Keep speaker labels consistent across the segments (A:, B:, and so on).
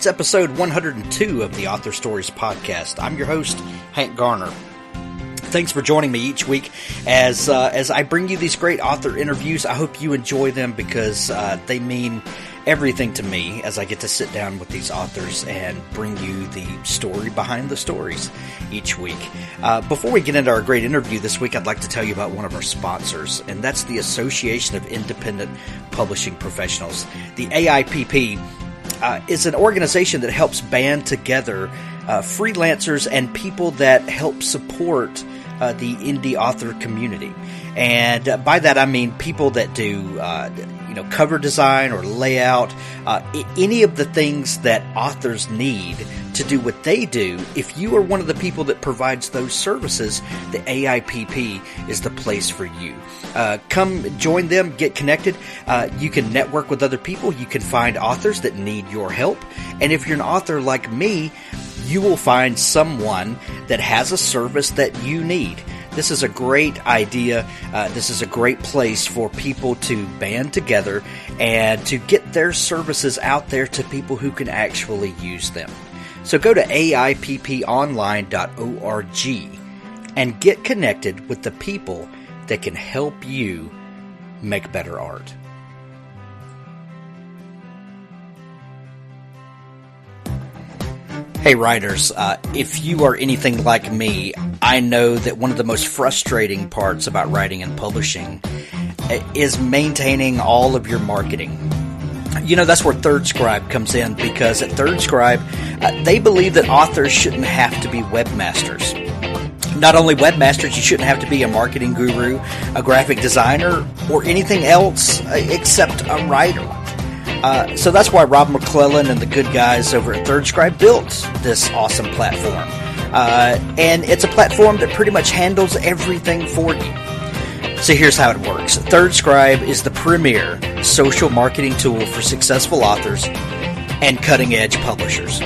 A: It's episode 102 of the Author Stories podcast. I'm your host, Hank Garner. Thanks for joining me each week as I bring you these great author interviews. I hope you enjoy them because they mean everything to me as I get to sit down with these authors and bring you the story behind the stories each week. Before we get into our great interview this week, I'd like to tell you about one of our sponsors, and that's the Association of Independent Publishing Professionals. The AIPP is an organization that helps band together freelancers and people that help support the indie author community. And by that I mean people that do cover design or layout, any of the things that authors need to do what they do. If you are one of the people that provides those services, the AIPP is the place for you. Come join them, get connected. You can network with other people. You can find authors that need your help. And if you're an author like me, you will find someone that has a service that you need. This is a great idea. This is a great place for people to band together and to get their services out there to people who can actually use them. So go to AIPPonline.org and get connected with the people that can help you make better art. Hey writers, if you are anything like me, I know that one of the most frustrating parts about writing and publishing is maintaining all of your marketing. You know, that's where Third Scribe comes in, because at Third Scribe, they believe that authors shouldn't have to be webmasters. Not only webmasters, you shouldn't have to be a marketing guru, a graphic designer, or anything else except a writer. So that's why Rob McClelland and the good guys over at Third Scribe built this awesome platform. And it's a platform that pretty much handles everything for you. So here's how it works. Third Scribe is the premier social marketing tool for successful authors and cutting-edge publishers.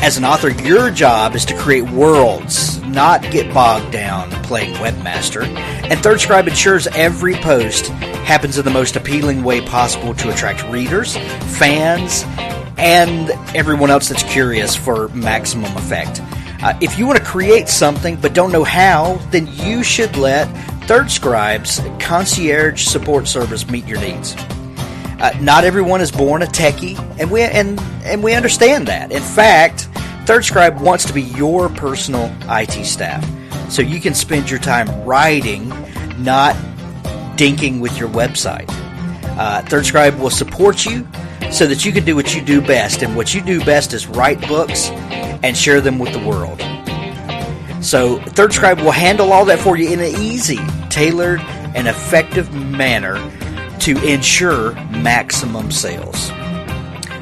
A: As an author, your job is to create worlds, not get bogged down playing webmaster. And Third Scribe ensures every post happens in the most appealing way possible to attract readers, fans, and everyone else that's curious for maximum effect. If you want to create something but don't know how, then you should let Third Scribe's concierge support service meet your needs. Not everyone is born a techie, and we understand that. In fact, Third Scribe wants to be your personal IT staff, so you can spend your time writing, not dinking with your website. Third Scribe will support you so that you can do what you do best, and what you do best is write books and share them with the world. So Third Scribe will handle all that for you in an easy, tailored, and effective manner to ensure maximum sales.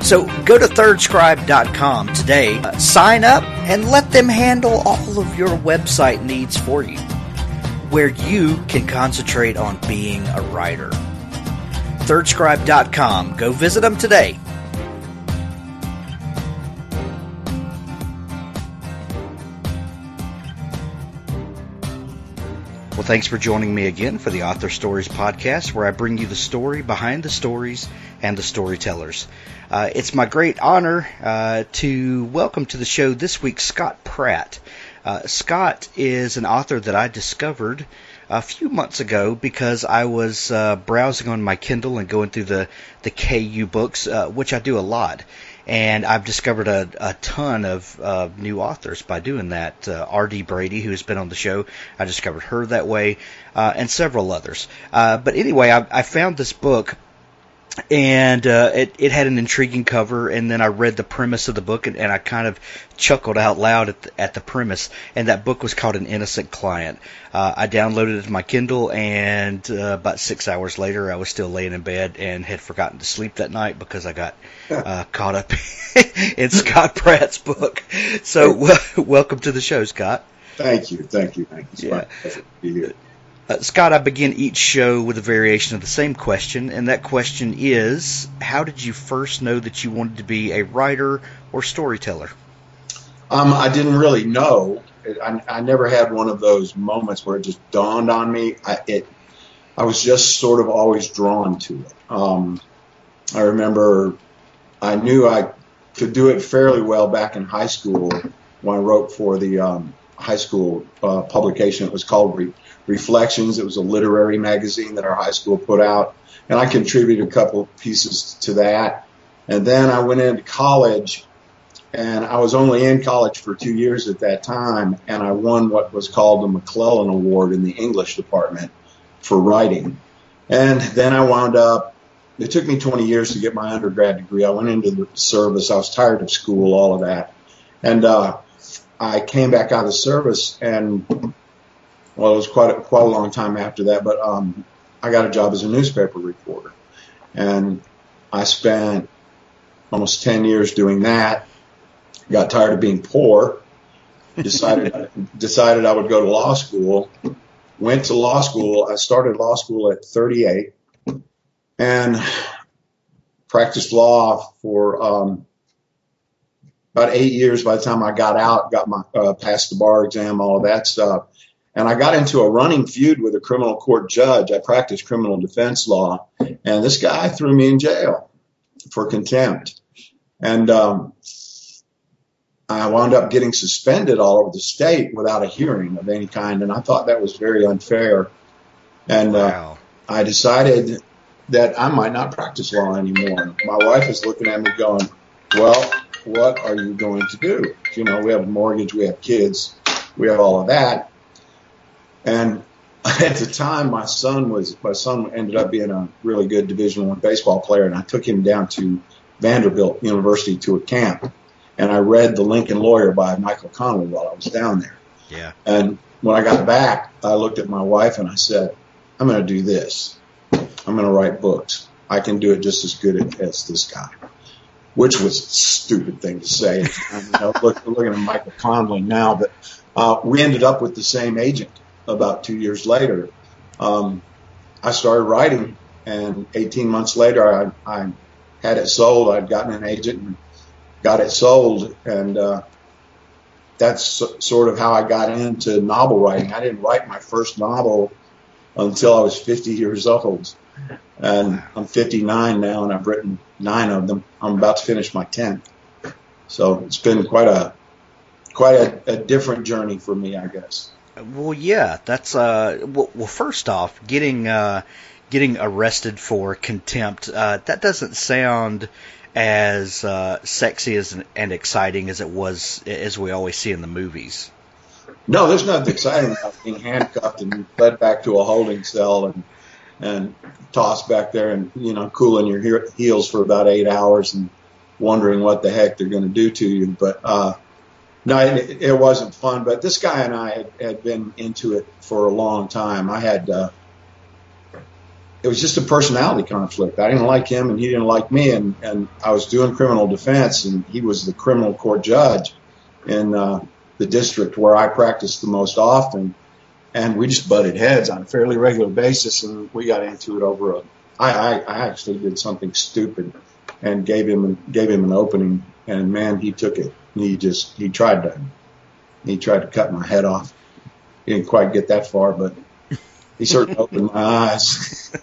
A: So go to thirdscribe.com today, sign up, and let them handle all of your website needs for you, where you can concentrate on being a writer. Thirdscribe.com. Go visit them today. Well, thanks for joining me again for the Author Stories podcast, where I bring you the story behind the stories and the storytellers. It's my great honor to welcome to the show this week Scott Pratt. Scott is an author that I discovered a few months ago because I was browsing on my Kindle and going through the KU books, which I do a lot. And I've discovered a ton of new authors by doing that. R.D. Brady, who's been on the show, I discovered her that way, and several others. But anyway, I found this book, and it had an intriguing cover, and then I read the premise of the book, and I kind of chuckled out loud at the premise. And that book was called An Innocent Client. I downloaded it to my Kindle, and about 6 hours later, I was still laying in bed and had forgotten to sleep that night because I got caught up in Scott Pratt's book. So welcome to the show, Scott.
B: Thank you. It's my pleasure to be here.
A: Scott, I begin each show with a variation of the same question, and that question is, how did you first know that you wanted to be a writer or storyteller?
B: I didn't really know. I never had one of those moments where it just dawned on me. I was just sort of always drawn to it. I remember I knew I do it fairly well back in high school when I wrote for the high school publication. It was called Reflections. It was a literary magazine that our high school put out, and I contributed a couple of pieces to that. And then I went into college, and I was only in college for 2 years at that time, and I won what was called the McClelland Award in the English department for writing. And then I wound up, it took me 20 years to get my undergrad degree. I went into the service. I was tired of school, all of that. And I came back out of the service, and, well, it was quite a long time after that, but I got a job as a newspaper reporter. And I spent almost 10 years doing that. Got tired of being poor. Decided I would go to law school. Went to law school. I started law school at 38 and practiced law for about 8 years. By the time I got out, got my passed the bar exam, all of that stuff. And I got into a running feud with a criminal court judge. I practiced criminal defense law, and this guy threw me in jail for contempt. And I wound up getting suspended all over the state without a hearing of any kind, and I thought that was very unfair. And
A: Wow.
B: I decided that I might not practice law anymore. My wife is looking at me going, well, what are you going to do? You know, we have a mortgage, we have kids, we have all of that. And at the time, my son ended up being a really good Division I baseball player, and I took him down to Vanderbilt University to a camp. And I read The Lincoln Lawyer by Michael Connelly while I was down there.
A: Yeah.
B: And when I got back, I looked at my wife and I said, I'm going to do this. I'm going to write books. I can do it just as good as this guy, which was a stupid thing to say. Looking at Michael Connelly now, but we ended up with the same agent about 2 years later. I started writing, and 18 months later, I had it sold. I'd gotten an agent and got it sold, and that's sort of how I got into novel writing. I didn't write my first novel until I was 50 years old, and I'm 59 now, and I've written 9 of them. I'm about to finish my 10th, so it's been quite a different journey for me, I guess.
A: Well, yeah, that's well. First off, getting arrested for contempt, that doesn't sound as sexy and exciting as it was, as we always see in the movies.
B: No, there's nothing exciting about being handcuffed and led back to a holding cell and tossed back there and, you know, cooling your heels for about 8 hours and wondering what the heck they're going to do to you. But no, it wasn't fun. But this guy and I had been into it for a long time. I had it was just a personality conflict. I didn't like him, and he didn't like me. And I was doing criminal defense, and he was the criminal court judge in the district where I practiced the most often. And we just butted heads on a fairly regular basis, and we got into it over I actually did something stupid and gave him an opening, and man, he took it. He tried to cut my head off. He didn't quite get that far, but he certainly opened my eyes.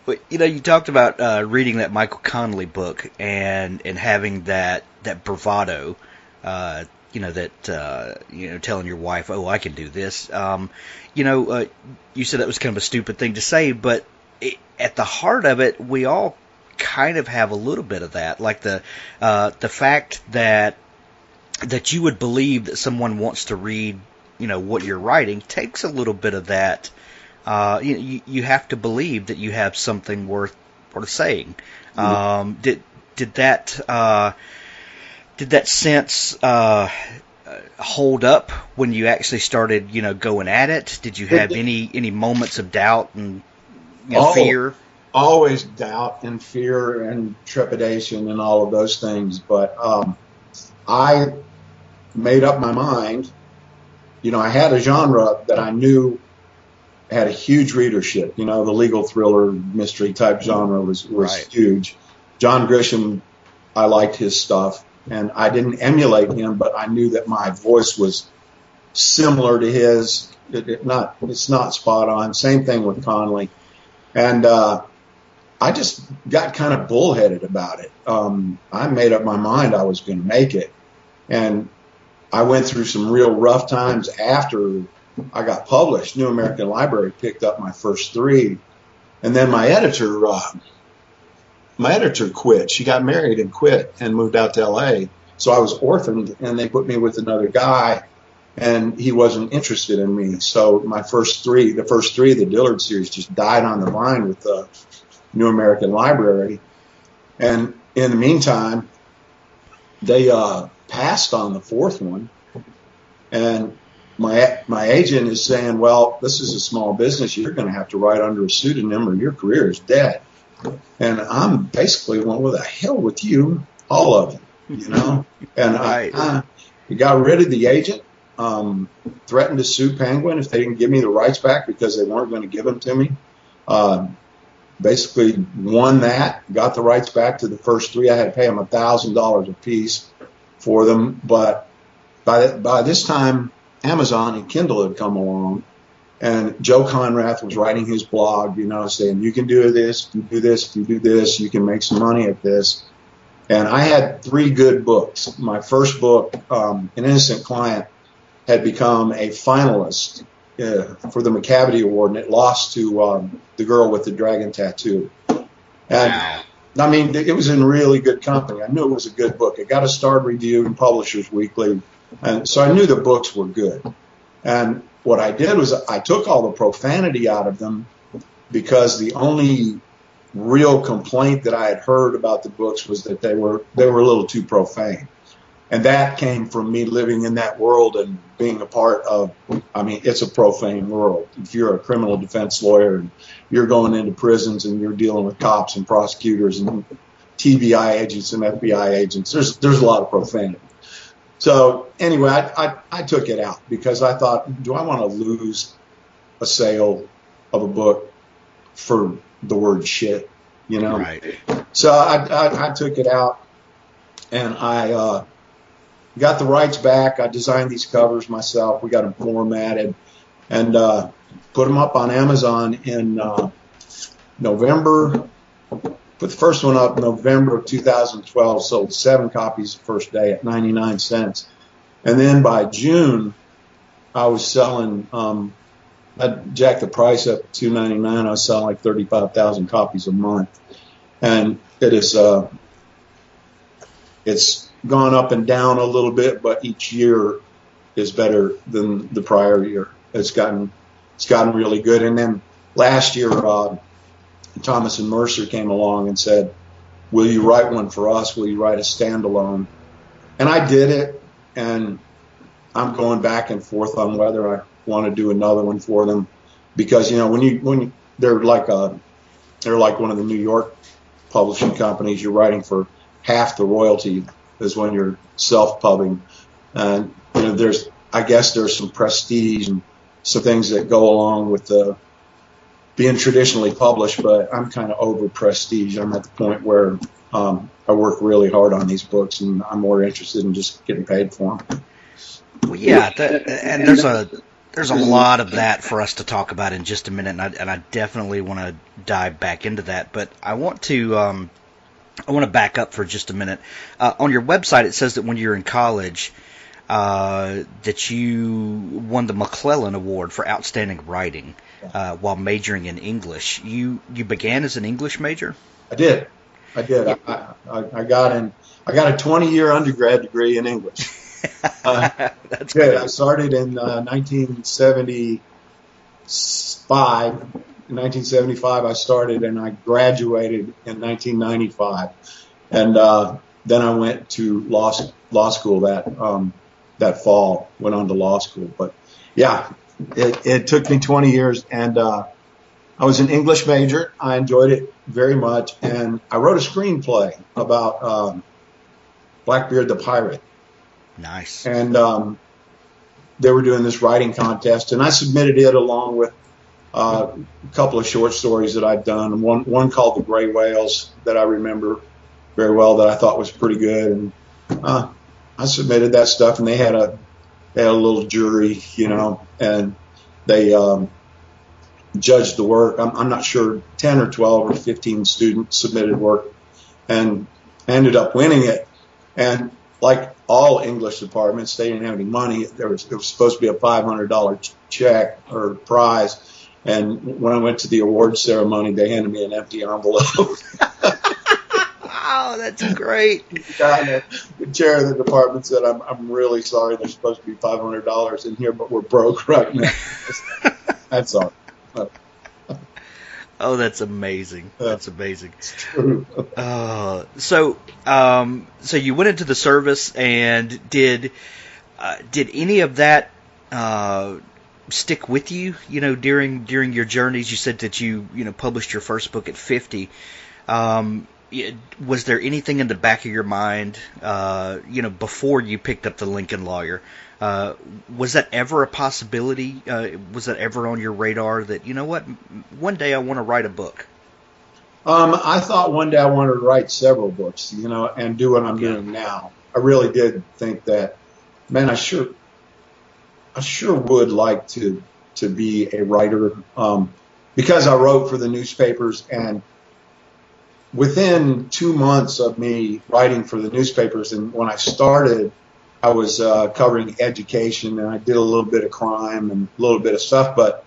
A: But you know, you talked about reading that Michael Connelly book and having that bravado. Telling your wife, "Oh, I can do this." You said that was kind of a stupid thing to say, but at the heart of it, we all kind of have a little bit of that, like the fact that you would believe that someone wants to read, what you're writing, takes a little bit of that. You have to believe that you have something worth saying. Did that sense hold up when you actually started, going at it? Did you have any moments of doubt and fear?
B: Always doubt and fear and trepidation and all of those things. But I made up my mind. I had a genre that I knew had a huge readership. The legal thriller mystery type genre was
A: Right.
B: huge. John Grisham, I liked his stuff, and I didn't emulate him, but I knew that my voice was similar to his. It's not spot on. Same thing with Connelly. And I just got kind of bullheaded about it. I made up my mind I was going to make it. And I went through some real rough times after I got published. New American Library picked up my first 3. And then my editor quit. She got married and quit and moved out to L.A. So I was orphaned, and they put me with another guy, and he wasn't interested in me. So the first 3 of the Dillard series just died on the vine with the New American Library. And in the meantime, they passed on the 4th one, and my agent is saying, well, this is a small business. You're going to have to write under a pseudonym or your career is dead. And I'm basically going, well, the hell with you, all of you, you know. And I got rid of the agent, threatened to sue Penguin if they didn't give me the rights back because they weren't going to give them to me. Basically won that, got the rights back to the first 3. I had to pay them $1,000 a piece for them. But by this time, Amazon and Kindle had come along, and Joe Conrath was writing his blog, you know, saying, you can do this, if you do this, if you do this, you can make some money at this. And I had 3 good books. My first book, An Innocent Client, had become a finalist for the McClelland Award, and it lost to The Girl with the Dragon Tattoo. And
A: Wow.
B: I mean, it was in really good company. I knew it was a good book. It got a starred review in Publishers Weekly, and so I knew the books were good. And what I did was I took all the profanity out of them because the only real complaint that I had heard about the books was that they were a little too profane. And that came from me living in that world and being a part of, I mean, it's a profane world. If you're a criminal defense lawyer and you're going into prisons and you're dealing with cops and prosecutors and TBI agents and FBI agents, there's a lot of profanity. So anyway, I took it out because I thought, do I want to lose a sale of a book for the word shit, you know?
A: Right.
B: So I took it out, and I got the rights back. I designed these covers myself. We got them formatted and put them up on Amazon in November. Put the first one up in November of 2012, sold 7 copies the first day at 99 cents. And then by June, I was selling, I jacked the price up to $2.99. I was selling like 35,000 copies a month. And it is, it's gone up and down a little bit, but each year is better than the prior year. It's gotten really good. And then last year, Thomas and Mercer came along and said, will you write one for us? Will you write a standalone? And I did it, and I'm going back and forth on whether I want to do another one for them, because, you know, when they're like one of the New York publishing companies, you're writing for half the royalty as when you're self-pubbing. And, you know, I guess there's some prestige and some things that go along with being traditionally published, but I'm kind of over prestige. I'm at the point where I work really hard on these books, and I'm more interested in just getting paid for them.
A: Well, yeah, and there's a lot of that for us to talk about in just a minute, and I definitely want to dive back into that. But I want to back up for just a minute. On your website, it says that when you were in college, that you won the McClelland Award for outstanding writing while majoring in English. You began as an English major?
B: I did. I got a 20-year undergrad degree in English.
A: That's
B: good.
A: good.
B: I started in 1975. In 1975, I started, and I graduated in 1995. And then I went to law school that fall. Went on to law school. But yeah, it took me 20 years, and I was an English major. I enjoyed it very much, and I wrote a screenplay about Blackbeard the Pirate.
A: Nice.
B: And they were doing this writing contest, and I submitted it along with a couple of short stories that I'd done. One called The Gray Whales that I remember very well that I thought was pretty good, and I submitted that stuff, and they had a little jury, you know, and they judged the work. I'm not sure, 10 or 12 or 15 students submitted work, and ended up winning it. And like all English departments, they didn't have any money. It was supposed to be a $500 check or prize. And when I went to the award ceremony, they handed me an empty envelope.
A: Oh, that's great.
B: The chair of the department said, I'm really sorry, there's supposed to be $500 in here, but we're broke right now. That's all.
A: Oh, that's amazing. That's amazing.
B: It's true.
A: So you went into the service, and did any of that stick with you? During your journeys, you said that you published your first book at 50. Was there anything in the back of your mind, before you picked up the Lincoln Lawyer? Was that ever a possibility? Was that ever on your radar that, one day I want to write a book?
B: I thought one day I wanted to write several books, and do what I'm doing now. I really did think that, man, I sure would like to be a writer, because I wrote for the newspapers, and within 2 months of me writing for the newspapers, and when I started, I was covering education, and I did a little bit of crime and a little bit of stuff, but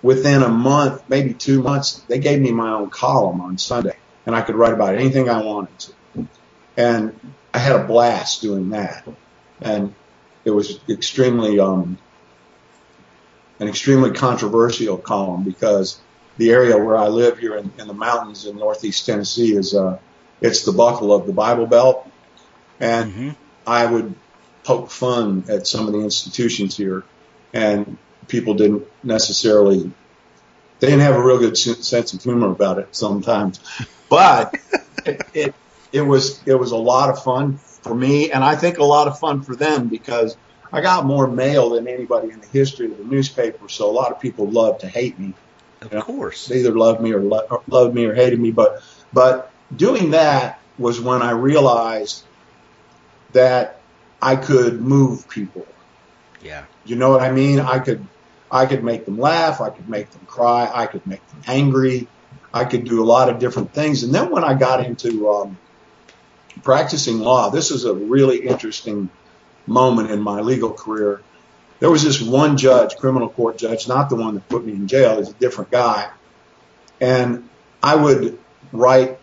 B: within a month, maybe 2 months, they gave me my own column on Sunday, and I could write about anything I wanted to. And I had a blast doing that. And it was an extremely controversial column, because the area where I live here in the mountains in northeast Tennessee it's the buckle of the Bible Belt. And I would poke fun at some of the institutions here, and people didn't have a real good sense of humor about it sometimes. But it was a lot of fun for me, and I think a lot of fun for them, because I got more mail than anybody in the history of the newspaper, so a lot of people loved to hate me.
A: Of course.
B: They either loved me or hated me, but doing that was when I realized that I could move people.
A: Yeah.
B: You know what I mean? I could make them laugh. I could make them cry. I could make them angry. I could do a lot of different things. And then when I got into practicing law, this is a really interesting moment in my legal career. There was this one judge, criminal court judge, not the one that put me in jail. He's a different guy. And I would write,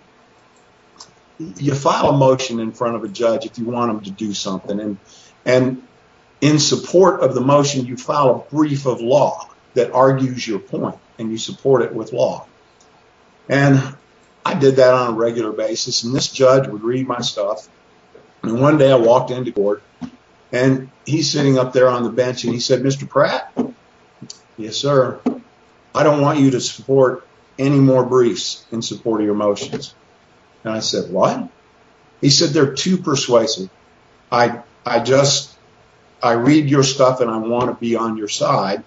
B: you file a motion in front of a judge if you want him to do something. And in support of the motion, you file a brief of law that argues your point, and you support it with law. And I did that on a regular basis, and this judge would read my stuff. And one day I walked into court, and he's sitting up there on the bench, and he said, "Mr. Pratt?" "Yes, sir." "I don't want you to support any more briefs in support of your motions." And I said, "What?" He said, "They're too persuasive. I read your stuff and I want to be on your side.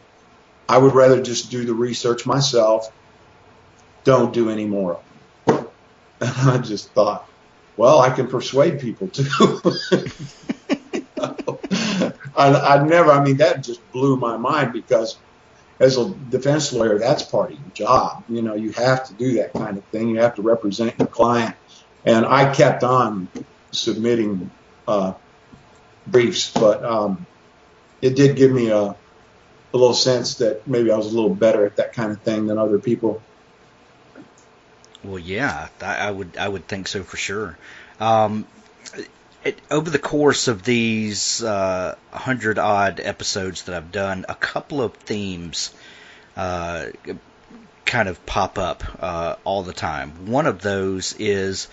B: I would rather just do the research myself. Don't do any more of them." And I just thought, well, I can persuade people too. That just blew my mind, because as a defense lawyer, that's part of your job. You have to do that kind of thing. You have to represent your client. And I kept on submitting briefs, but it did give me a little sense that maybe I was a little better at that kind of thing than other people.
A: Well, yeah, I would think so for sure. Over the course of these 100-odd episodes that I've done, a couple of themes kind of pop up all the time. One of those is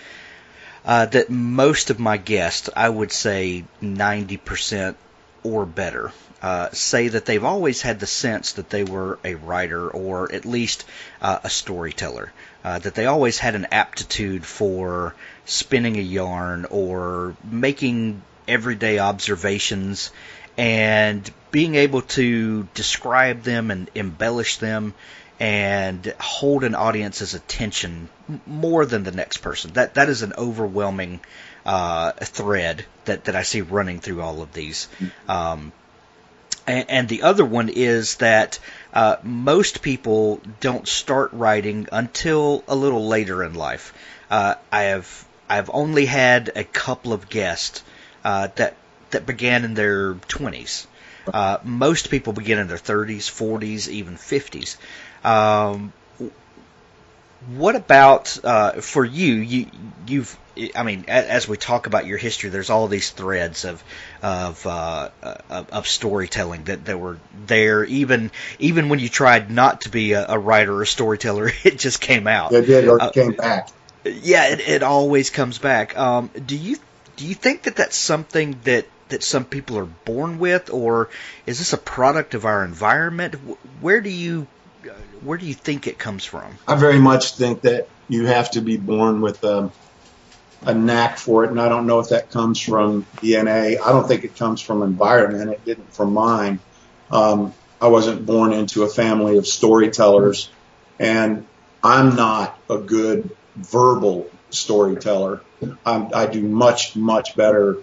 A: that most of my guests, I would say 90% or better, say that they've always had the sense that they were a writer, or at least a storyteller, that they always had an aptitude for spinning a yarn or making everyday observations and being able to describe them and embellish them and hold an audience's attention more than the next person. That is an overwhelming thread that I see running through all of these. And the other one is that most people don't start writing until a little later in life. I've only had a couple of guests that began in their 20s. Most people begin in their 30s, 40s, even 50s. What about for you? You've, I mean, as we talk about your history, there's all these threads of storytelling that were there, even when you tried not to be a writer or a storyteller, it just came out.
B: It did, or it came back.
A: Yeah, it always comes back. Do you think that that's something that some people are born with, or is this a product of our environment? Where do you think it comes from?
B: I very much think that you have to be born with a knack for it, and I don't know if that comes from DNA. I don't think it comes from environment. It didn't from mine. I wasn't born into a family of storytellers, and I'm not a good verbal storyteller. I do much, much better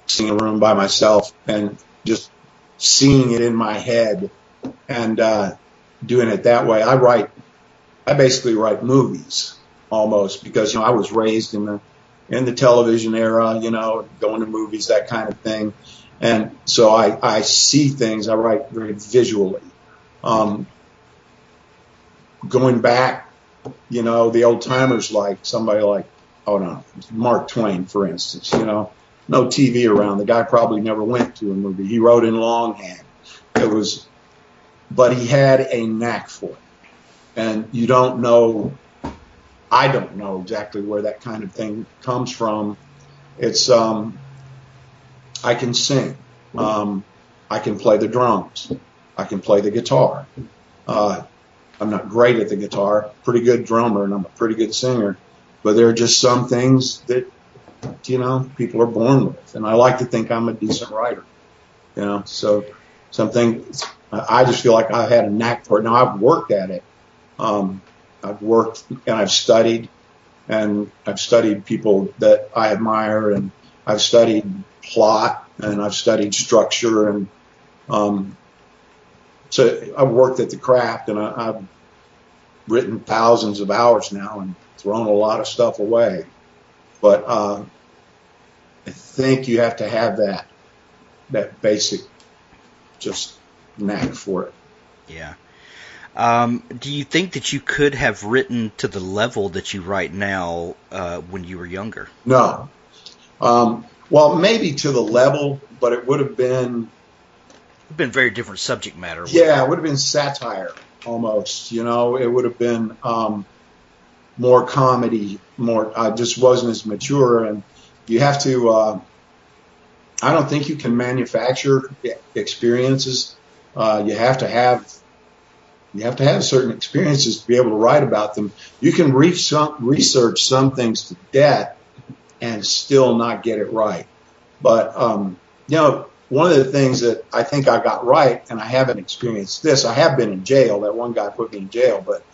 B: sitting in a room by myself and just seeing it in my head and doing it that way. I basically write movies almost because, I was raised in the television era, going to movies, that kind of thing. And so I see things, I write very visually. Going back, the old timers, like somebody like, Mark Twain, for instance, no TV around. The guy probably never went to a movie. He wrote in longhand. But he had a knack for it. And I don't know exactly where that kind of thing comes from. It's, I can sing. I can play the drums. I can play the guitar. I'm not great at the guitar, pretty good drummer, and I'm a pretty good singer. But there are just some things that, people are born with. And I like to think I'm a decent writer, so something, I just feel like I had a knack for it. Now, I've worked at it. I've worked and I've studied people that I admire, and I've studied plot, and I've studied structure, and so I've worked at the craft, and I've written thousands of hours now and thrown a lot of stuff away. But I think you have to have that basic just knack for it.
A: Yeah. Do you think that you could have written to the level that you write now when you were younger?
B: No. Well, maybe to the level, but it would have been
A: very different subject matter.
B: Yeah, it would have been satire almost. It would have been more comedy. I just wasn't as mature, and you have to. I don't think you can manufacture experiences. You have to have certain experiences to be able to write about them. You can research some things to death and still not get it right. But one of the things that I think I got right, and I haven't experienced this, I have been in jail. That one guy put me in jail. But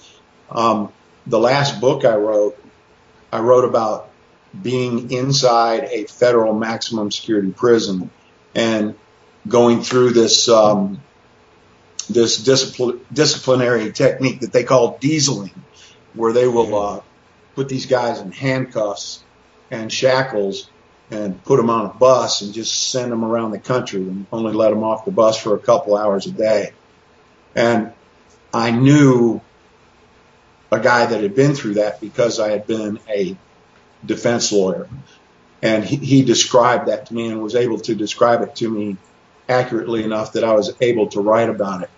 B: the last book I wrote about being inside a federal maximum security prison and going through this disciplinary technique that they call dieseling, where they will put these guys in handcuffs and shackles and put them on a bus and just send them around the country and only let them off the bus for a couple hours a day. And I knew a guy that had been through that because I had been a defense lawyer. And he described that to me and was able to describe it to me accurately enough that I was able to write about it.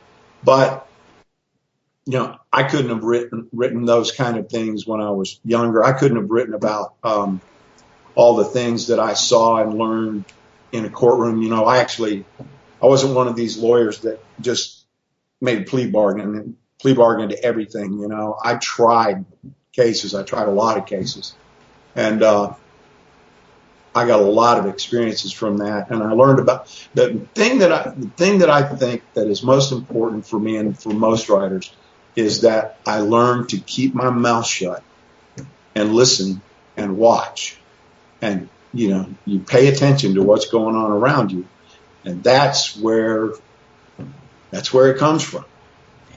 B: But, I couldn't have written those kind of things when I was younger. I couldn't have written about all the things that I saw and learned in a courtroom. I wasn't one of these lawyers that just made a plea bargain to everything. I tried cases. I tried a lot of cases. And I got a lot of experiences from that, and I learned about the thing that I think that is most important for me and for most writers is that I learned to keep my mouth shut and listen and watch, and you pay attention to what's going on around you, and that's where That's where it comes from.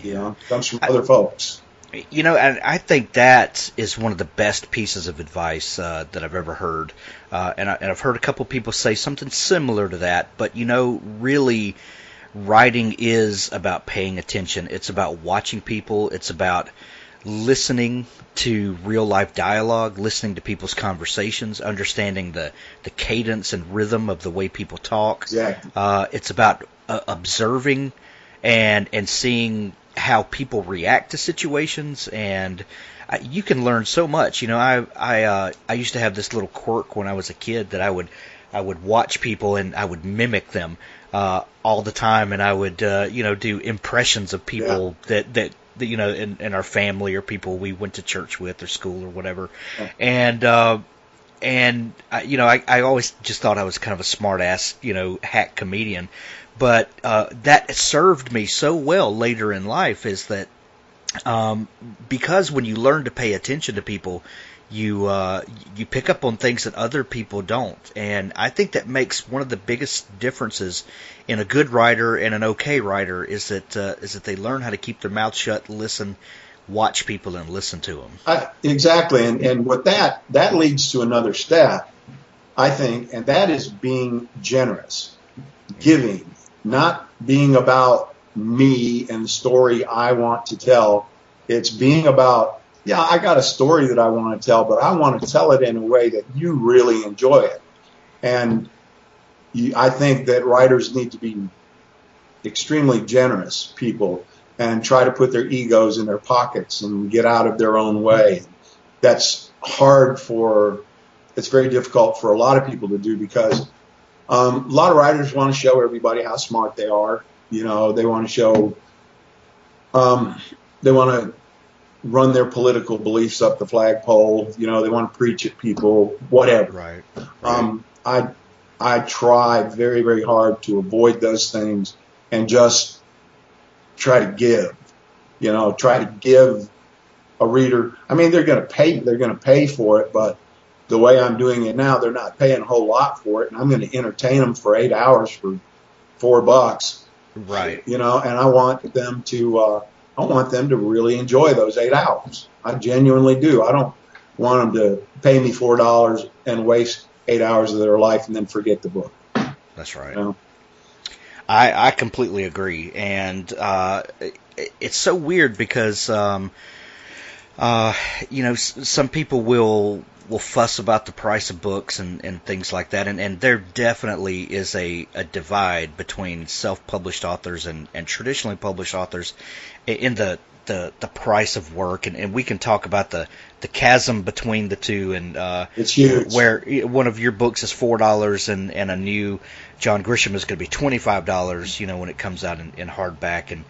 B: You know, it comes from other folks.
A: You know, and I think that is one of the best pieces of advice that I've ever heard. And I've heard a couple people say something similar to that. But, you know, really, writing is about paying attention. It's about watching people. It's about listening to real-life dialogue, listening to people's conversations, understanding the cadence and rhythm of the way people talk.
B: Exactly.
A: It's about observing and seeing how people react to situations, and you can learn so much. You know, I used to have this little quirk when I was a kid that I would watch people and I would mimic them all the time, and I would you know, do impressions of people that you know, in our family or people we went to church with or school or whatever, and you know, I always just thought I was kind of a smart ass, you know, hack comedian. But that served me so well later in life, is that because when you learn to pay attention to people, you pick up on things that other people don't. And I think that makes one of the biggest differences in a good writer and an okay writer is that they learn how to keep their mouth shut, listen, watch people, and listen to them.
B: Exactly. And what that leads to another step, I think, and that is being generous, giving. Not being about me and the story I want to tell. It's being about, yeah, I got a story that I want to tell, but I want to tell it in a way that you really enjoy it. And I think that writers need to be extremely generous people and try to put their egos in their pockets and get out of their own way. That's it's very difficult for a lot of people to do because a lot of writers want to show everybody how smart they are. You know, they want to show, they want to run their political beliefs up the flagpole. You know, they want to preach at people, whatever.
A: Right.
B: I try very, very hard to avoid those things and just try to give. You know, try to give a reader. I mean, they're going to pay for it, but the way I'm doing it now, they're not paying a whole lot for it, and I'm going to entertain them for 8 hours for $4.
A: Right.
B: You know, and I want them to really enjoy those 8 hours. I genuinely do. I don't want them to pay me $4 and waste 8 hours of their life and then forget the book.
A: That's right.
B: You know?
A: I completely agree, and it's so weird because you know, some people will fuss about the price of books and things like that, and there definitely is a divide between self-published authors and traditionally published authors in the price of work, and we can talk about the chasm between the two, and
B: it's huge.
A: Where one of your books is $4 and a new John Grisham is going to be $25, you know, when it comes out in hardback, and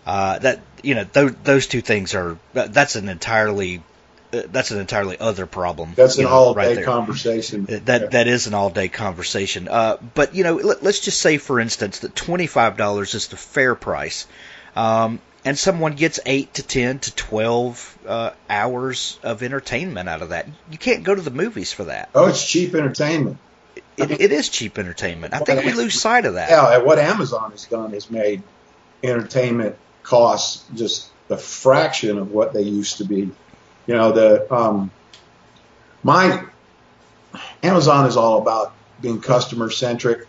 A: that, you know, those two things that's an entirely other problem.
B: That's an all-day
A: right
B: conversation.
A: That is an all-day conversation. But, you know, let's just say, for instance, that $25 is the fair price, and someone gets 8 to 10 to 12 hours of entertainment out of that. You can't go to the movies for that.
B: Oh, it's cheap entertainment.
A: It is cheap entertainment. I think we lose sight of that.
B: Yeah, what Amazon has done is made entertainment costs just a fraction of what they used to be. You know, my Amazon is all about being customer centric.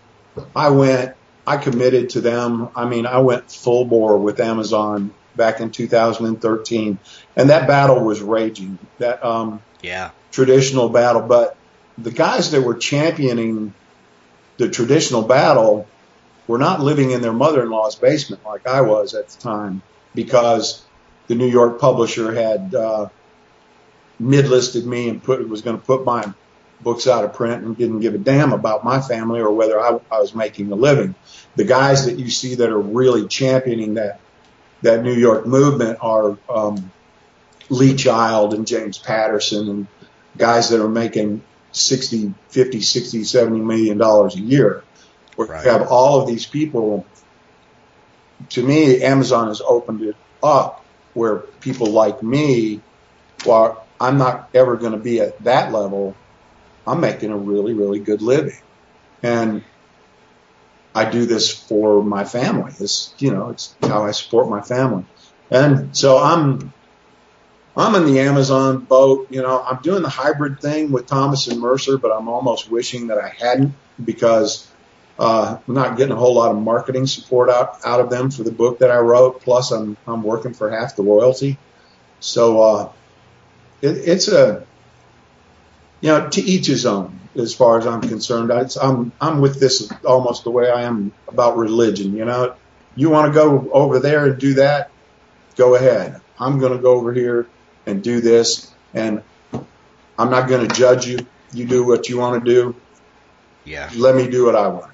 B: I committed to them. I mean, I went full bore with Amazon back in 2013, and that battle was raging. That traditional battle, but the guys that were championing the traditional battle were not living in their mother-in-law's basement like I was at the time, because the New York publisher had mid-listed me and was going to put my books out of print and didn't give a damn about my family or whether I was making a living. The guys that you see that are really championing that New York movement are Lee Child and James Patterson, and guys that are making $50, $60, $70 million a year. Right. You have all of these people. To me, Amazon has opened it up where people like me, while I'm not ever going to be at that level, I'm making a really, really good living. And I do this for my family. It's how I support my family. And so I'm in the Amazon boat. I'm doing the hybrid thing with Thomas and Mercer, but I'm almost wishing that I hadn't, because I'm not getting a whole lot of marketing support out of them for the book that I wrote. Plus, I'm working for half the royalty. So it's to each his own, as far as I'm concerned. I'm with this almost the way I am about religion. You want to go over there and do that, go ahead. I'm going to go over here and do this, and I'm not going to judge you. You do what you want to do.
A: Yeah.
B: Let me do what I want.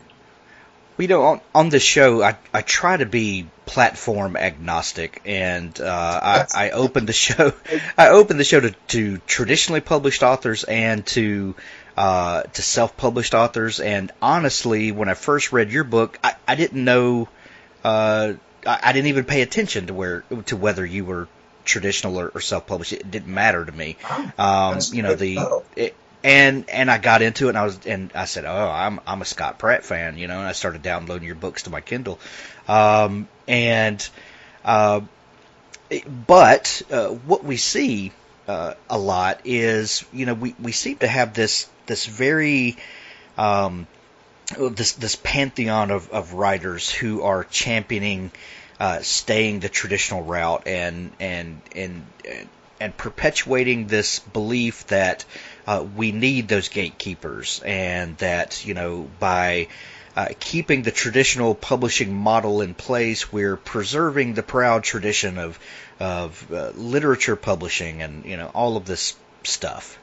A: On the show, I try to be platform agnostic, and I opened the show. I opened the show to traditionally published authors and to self-published authors. And honestly, when I first read your book, I didn't know. I didn't even pay attention to whether you were traditional or self-published. It didn't matter to me. And I got into it, and I said, "Oh, I'm a Scott Pratt fan," and I started downloading your books to my Kindle. But what we see a lot is, we seem to have this very this pantheon of writers who are championing staying the traditional route and perpetuating this belief that we need those gatekeepers, and that by keeping the traditional publishing model in place, we're preserving the proud tradition of literature publishing and all of this stuff.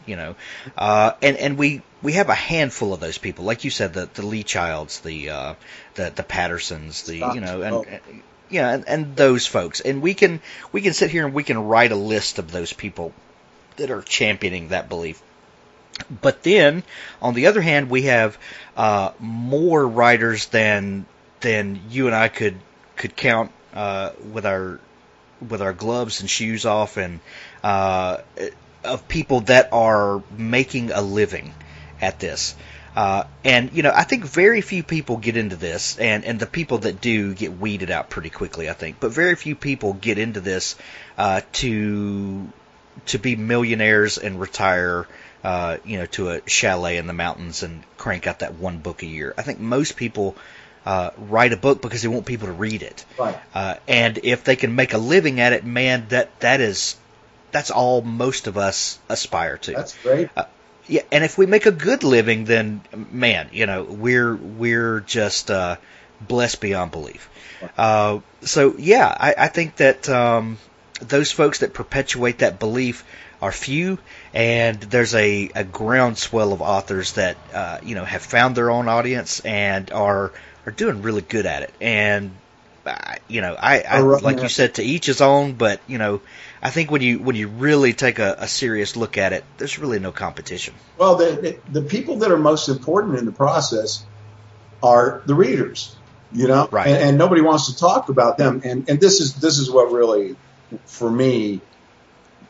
A: And we have a handful of those people, like you said, the Lee Childs, the Pattersons, and those folks, and we can sit here and we can write a list of those people that are championing that belief. But then, on the other hand, we have more writers than you and I could count with our gloves and shoes off, and of people that are making a living at this. And I think very few people get into this, and the people that do get weeded out pretty quickly, I think. But very few people get into this to be millionaires and retire, to a chalet in the mountains and crank out that one book a year. I think most people write a book because they want people to read it.
B: Right.
A: And if they can make a living at it, man, that's all most of us aspire to.
B: That's great.
A: Yeah, and if we make a good living, then man, we're just blessed beyond belief. So yeah, I think that those folks that perpetuate that belief are few, and there's a groundswell of authors that have found their own audience and are doing really good at it. And I like you said, to each his own, but I think when you really take a serious look at it, there's really no competition.
B: Well, the people that are most important in the process are the readers,
A: right?
B: And nobody wants to talk about them. And this is what really, for me,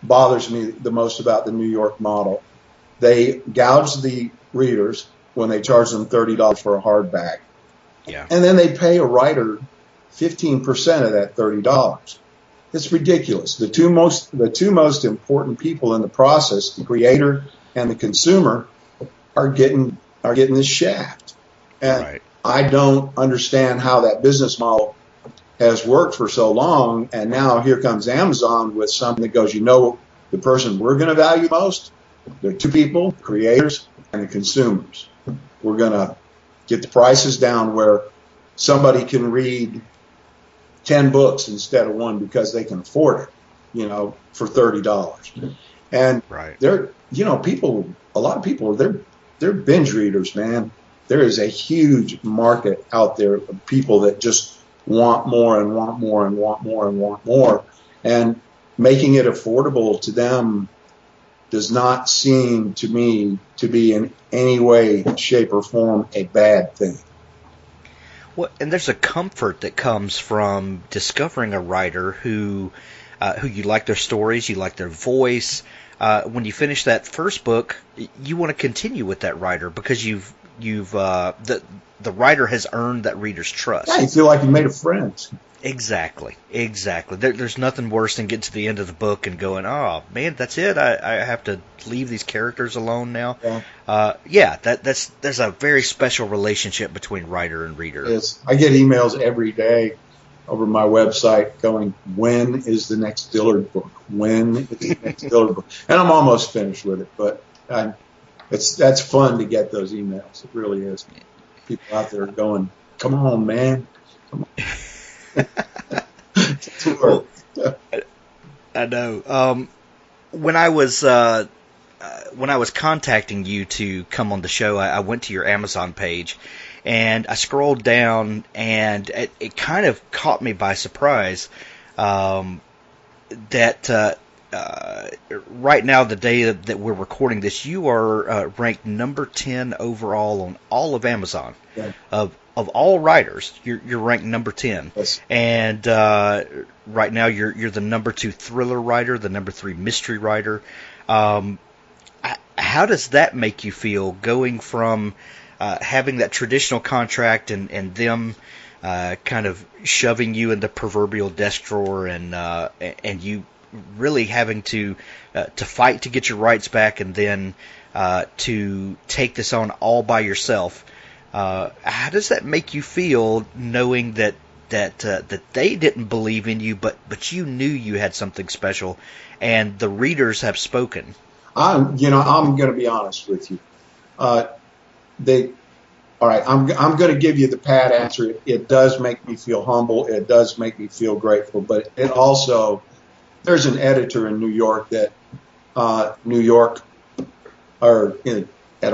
B: bothers me the most about the New York model. They gouge the readers when they charge them $30 for a hardback.
A: Yeah.
B: And then they pay a writer 15% of that $30. It's ridiculous. The two most important people in the process, the creator and the consumer, are getting this shaft. And
A: right.
B: I don't understand how that business model has worked for so long, and now here comes Amazon with something that goes, the person we're going to value most, there are two people, creators and the consumers. We're going to get the prices down where somebody can read 10 books instead of one because they can afford it, for $30. And
A: right.
B: they're, a lot of people, they're binge readers, man. There is a huge market out there of people that just want more and want more and want more and want more. And making it affordable to them does not seem to me to be in any way, shape, or form a bad thing.
A: Well, and there's a comfort that comes from discovering a writer who you like their stories, you like their voice. When you finish that first book, you want to continue with that writer because you've you've the writer has earned that reader's trust.
B: Yeah, you feel like you made a friend.
A: Exactly. There's nothing worse than getting to the end of the book and going, oh man, that's it. I have to leave these characters alone now.
B: Yeah.
A: There's a very special relationship between writer and reader.
B: Yes, I get emails every day over my website going, when is the next Dillard book? When is the next Dillard book? And I'm almost finished with it, but that's fun to get those emails. It really is. People out there going, come on, man. Come on.
A: Well, I know. When I was contacting you to come on the show, I went to your Amazon page, and I scrolled down, and it kind of caught me by surprise that right now, the day that we're recording this, you are ranked number 10 overall on all of Amazon.
B: Yeah.
A: Of all writers, you're ranked number 10.
B: Yes.
A: And right now you're the number 2 thriller writer, the number 3 mystery writer. How does that make you feel, going from having that traditional contract and them kind of shoving you in the proverbial desk drawer, and you really having to fight to get your rights back, and then to take this on all by yourself? How does that make you feel, knowing that they didn't believe in you, but you knew you had something special, and the readers have spoken?
B: I'm going to be honest with you. All right, I'm going to give you the pat answer. It does make me feel humble. It does make me feel grateful. But it also, there's an editor in New York at a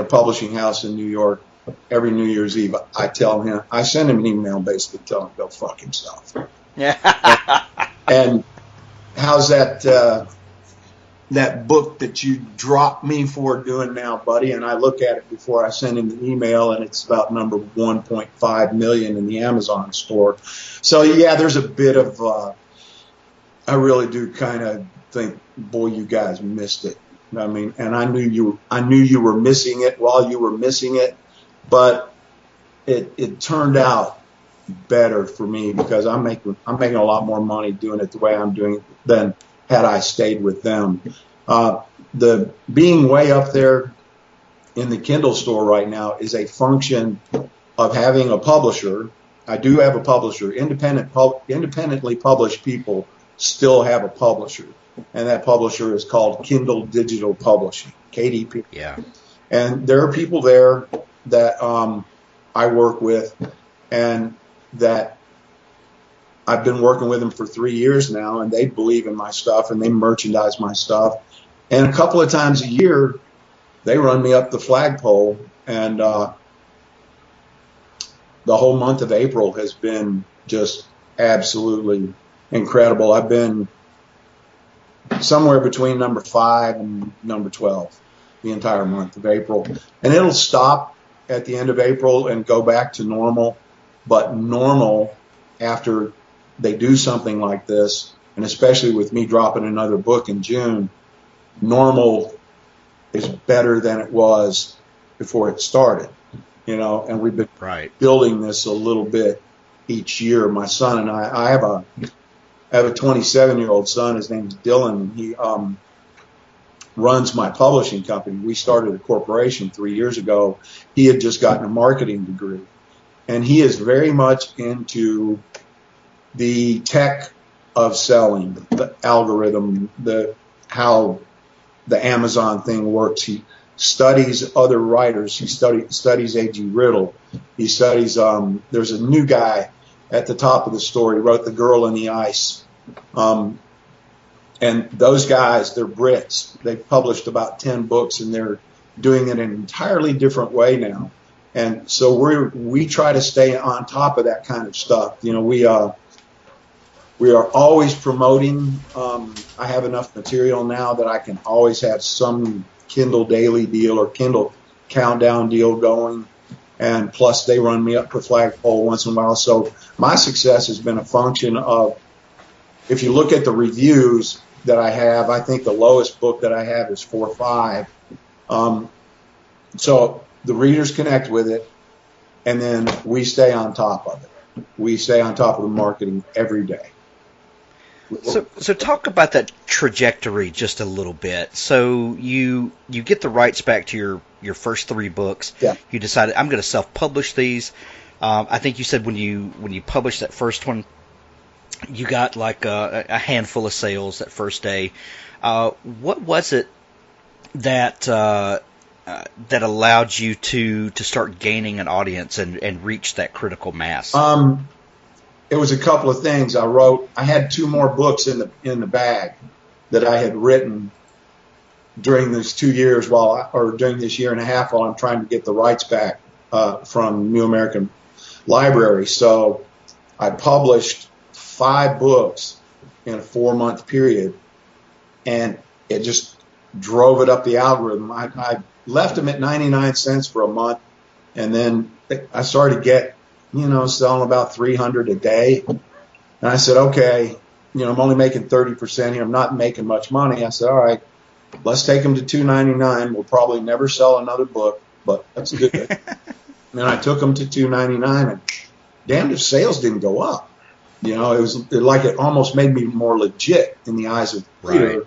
B: publishing house in New York. Every New Year's Eve, I send him an email basically telling him to go fuck himself. And how's that book that you dropped me for doing now, buddy? And I look at it before I send him the email, and it's about number 1.5 million in the Amazon store. So yeah, there's a bit of I really do kind of think, boy, you guys missed it. I mean, and I knew you were missing it while you were missing it. But it turned out better for me, because I'm making a lot more money doing it the way I'm doing it than had I stayed with them. The being way up there in the Kindle store right now is a function of having a publisher. I do have a publisher. Independently published people still have a publisher, and that publisher is called Kindle Digital Publishing, KDP.
A: Yeah.
B: And there are people there that I work with, and that I've been working with them for 3 years now, and they believe in my stuff, and they merchandise my stuff. And a couple of times a year, they run me up the flagpole, and the whole month of April has been just absolutely incredible. I've been somewhere between number 5 and number 12 the entire month of April. And it'll stop at the end of April and go back to normal. But normal, after they do something like this, and especially with me dropping another book in June, normal is better than it was before it started. And we've been building this a little bit each year. My son and I have a 27-year-old son. His name's Dylan, and he runs my publishing company. We started a corporation 3 years ago. He had just gotten a marketing degree, and he is very much into the tech of selling, the algorithm, how the Amazon thing works. He studies other writers. He studies A.G. Riddle. He studies, there's a new guy at the top of the story, wrote The Girl in the Ice. And those guys, they're Brits. They've published about 10 books, and they're doing it in an entirely different way now. And so we try to stay on top of that kind of stuff. We are always promoting. I have enough material now that I can always have some Kindle Daily deal or Kindle Countdown deal going. And plus, they run me up the flagpole once in a while. So my success has been a function of, if you look at the reviews that I have, I think the lowest book that I have is 4.5. So the readers connect with it, and then we stay on top of it. We stay on top of the marketing every day.
A: So talk about that trajectory just a little bit. So you get the rights back to your first 3 books.
B: Yeah.
A: You decided, I'm going to self-publish these. I think you said when you published that first one, you got like a handful of sales that first day. What was it that that allowed you to start gaining an audience and reach that critical mass?
B: It was a couple of things. I had 2 more books in the bag that I had written during these 2 years during this year and a half while I'm trying to get the rights back from New American Library. So I published 5 books in a 4-month period, and it just drove it up the algorithm. I left them at 99 cents for a month, and then I started to get, selling about 300 a day. And I said, okay, I'm only making 30% here. I'm not making much money. I said, all right, let's take them to $2.99. We'll probably never sell another book, but that's good. And I took them to $2.99, and damned if sales didn't go up. It almost made me more legit in the eyes of the reader.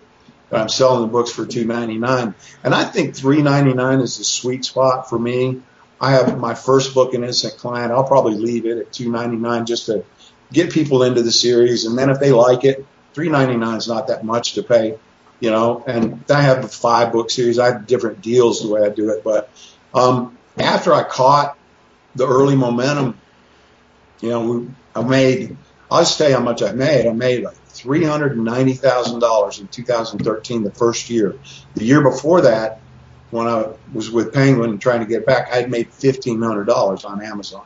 A: Right.
B: I'm selling the books for $2.99. And I think $3.99 is the sweet spot for me. I have my first book, An Innocent Client. I'll probably leave it at $2.99 just to get people into the series. And then if they like it, $3.99 is not that much to pay, And I have the 5-book series. I have different deals the way I do it. But after I caught the early momentum, I'll just tell you how much I made. I made like $390,000 in 2013, the first year. The year before that, when I was with Penguin and trying to get back, I had made $1,500 on Amazon.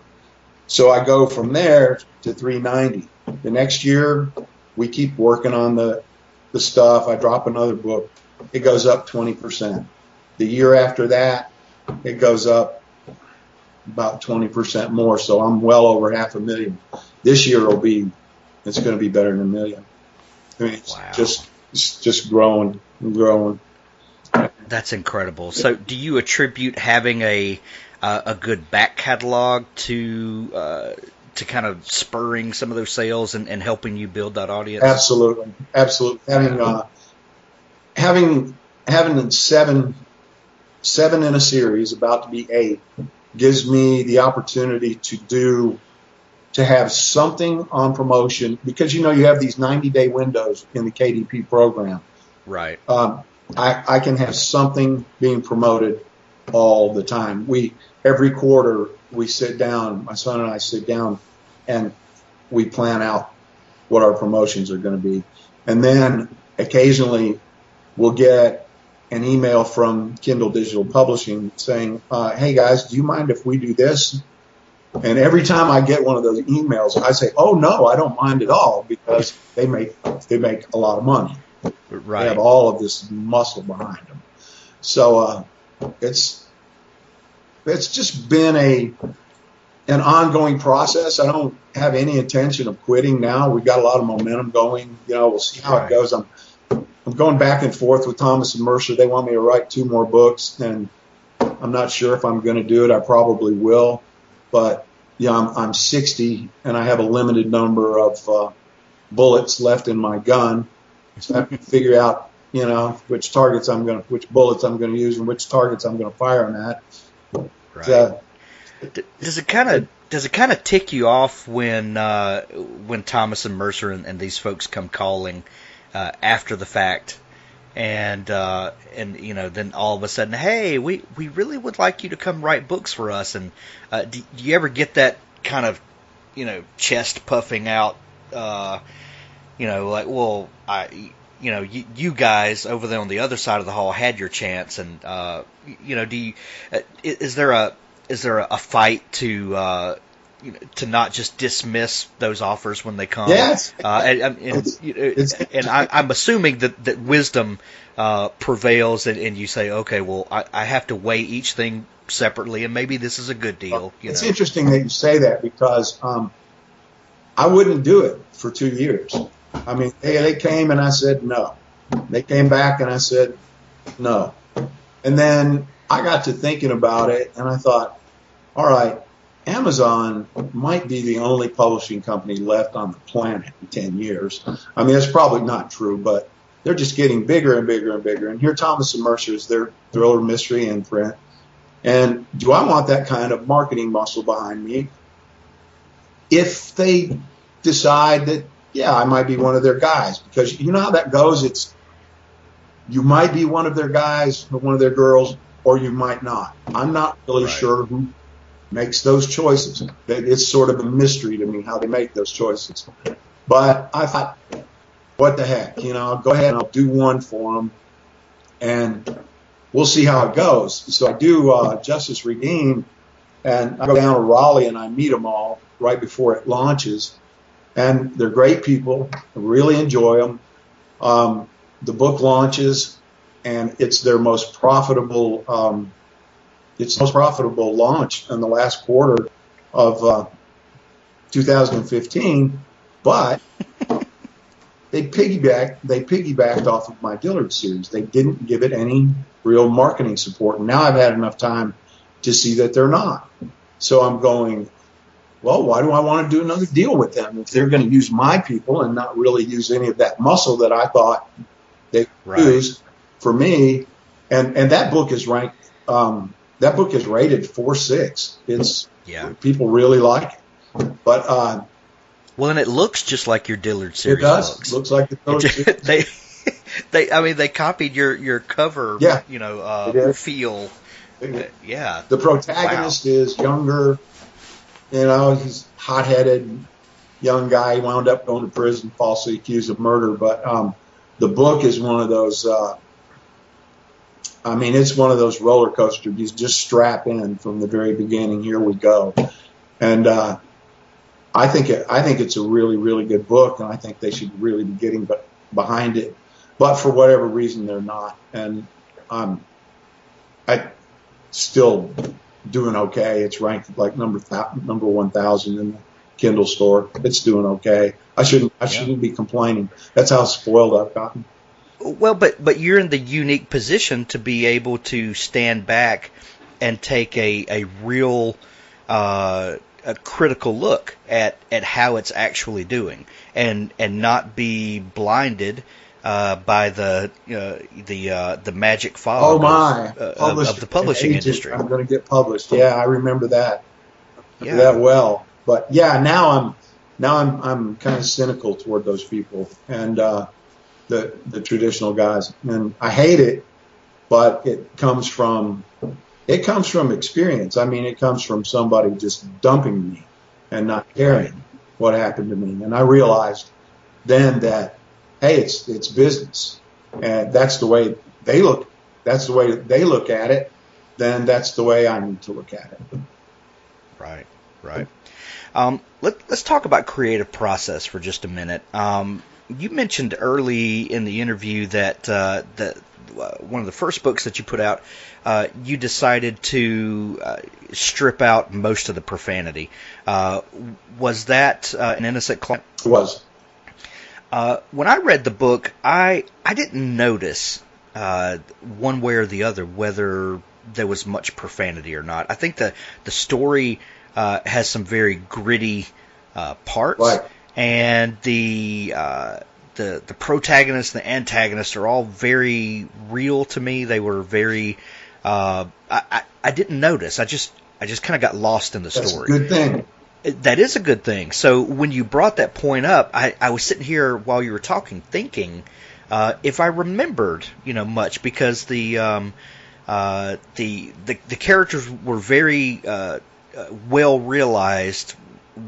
B: So I go from there to $390. The next year, we keep working on the stuff. I drop another book. It goes up 20%. The year after that, it goes up about 20% more. So I'm well over $500,000. This year it's going to be better than $1 million. I mean, it's just growing and growing.
A: That's incredible. So, do you attribute having a good back catalog to kind of spurring some of those sales and helping you build that audience?
B: Absolutely. Having 7 in a series, about to be 8, gives me the opportunity to have something on promotion, because you have these 90-day windows in the KDP program.
A: Right.
B: I can have something being promoted all the time. Every quarter we sit down, my son and I sit down, and we plan out what our promotions are going to be. And then occasionally we'll get an email from Kindle Digital Publishing saying, hey guys, do you mind if we do this? And every time I get one of those emails, I say, oh no, I don't mind at all, because they make a lot of money.
A: Right.
B: They have all of this muscle behind them. So it's just been an ongoing process. I don't have any intention of quitting now. We've got a lot of momentum going. We'll see how it goes. I'm going back and forth with Thomas and Mercer. They want me to write 2 more books, and I'm not sure if I'm going to do it. I probably will. But I'm 60, and I have a limited number of bullets left in my gun. So I have to figure out, which bullets I'm going to use and which targets I'm going to fire on that.
A: Right. Does it kind of tick you off when Thomas and Mercer and these folks come calling after the fact, and then all of a sudden, hey, we really would like you to come write books for us? And do you ever get that kind of chest puffing out? Like, well, you guys over there on the other side of the hall had your chance, and do you? Is there a fight to not just dismiss those offers when they come?
B: Yes.
A: And I'm assuming that wisdom prevails, and you say, okay, well, I have to weigh each thing separately, and maybe this is a good deal.
B: It's interesting that you say that, because I wouldn't do it for 2 years. I mean, they came and I said no. They came back and I said no. And then I got to thinking about it, and I thought, all right, Amazon might be the only publishing company left on the planet in 10 years. I mean, that's probably not true, but they're just getting bigger and bigger and bigger. And here Thomas & Mercer is their thriller mystery imprint. And do I want that kind of marketing muscle behind me? If they decide that, yeah, I might be one of their guys, because you know how that goes. It's you might be one of their guys or one of their girls, or you might not. I'm not really sure who makes those choices. It's sort of a mystery to me how they make those choices. But I thought, what the heck, I'll go ahead and I'll do one for them, and we'll see how it goes. So I do Justice Redeemed, and I go down to Raleigh and I meet them all right before it launches. And they're great people. I really enjoy them. The book launches, and it's their most profitable. It's the most profitable launch in the last quarter of 2015. But they piggybacked off of my Dillard series. They didn't give it any real marketing support. And now I've had enough time to see that they're not. So I'm going, well, why do I want to do another deal with them if they're going to use my people and not really use any of that muscle that I thought they would use for me? And that book is ranked. That book is rated 4.6. It's people really like it. But
A: well, and it looks just like your Dillard series.
B: It does.
A: Books.
B: It looks like the Dillard series.
A: They copied your cover. Feel. Yeah.
B: The protagonist is younger. He's hot-headed young guy. He wound up going to prison, falsely accused of murder. But the book is one of those. It's one of those roller coasters. You just strap in from the very beginning. Here we go, and I think it's a really, really good book, and I think they should really be getting behind it. But for whatever reason, they're not, and I still doing okay. It's ranked like number 1,000 in the Kindle store. It's doing okay. I shouldn't be complaining. That's how spoiled I've gotten.
A: Well, but you're in the unique position to be able to stand back and take a real a critical look at how it's actually doing, and not be blinded by the magic fog of the publishing industry.
B: I'm going to get published. Yeah, I remember that. That well. But yeah, now I'm kind of cynical toward those people and the traditional guys, and I hate it. But it comes from experience. I mean, it comes from somebody just dumping me and not caring what happened to me. And I realized then that, hey, it's business, and that's the way they look. That's the way they look at it. Then that's the way I need to look at it.
A: Right. Let's talk about creative process for just a minute. You mentioned early in the interview that one of the first books that you put out, you decided to strip out most of the profanity. Was that an innocent client?
B: It was.
A: When I read the book, I didn't notice one way or the other whether there was much profanity or not. I think the story has some very gritty parts,
B: right.
A: And the protagonist and the antagonist are all very real to me. They were very. I didn't notice. I just kind of got lost in the story.
B: That's a good thing.
A: That is a good thing. So when you brought that point up, I was sitting here while you were talking, thinking if I remembered, much, because the characters were very well realized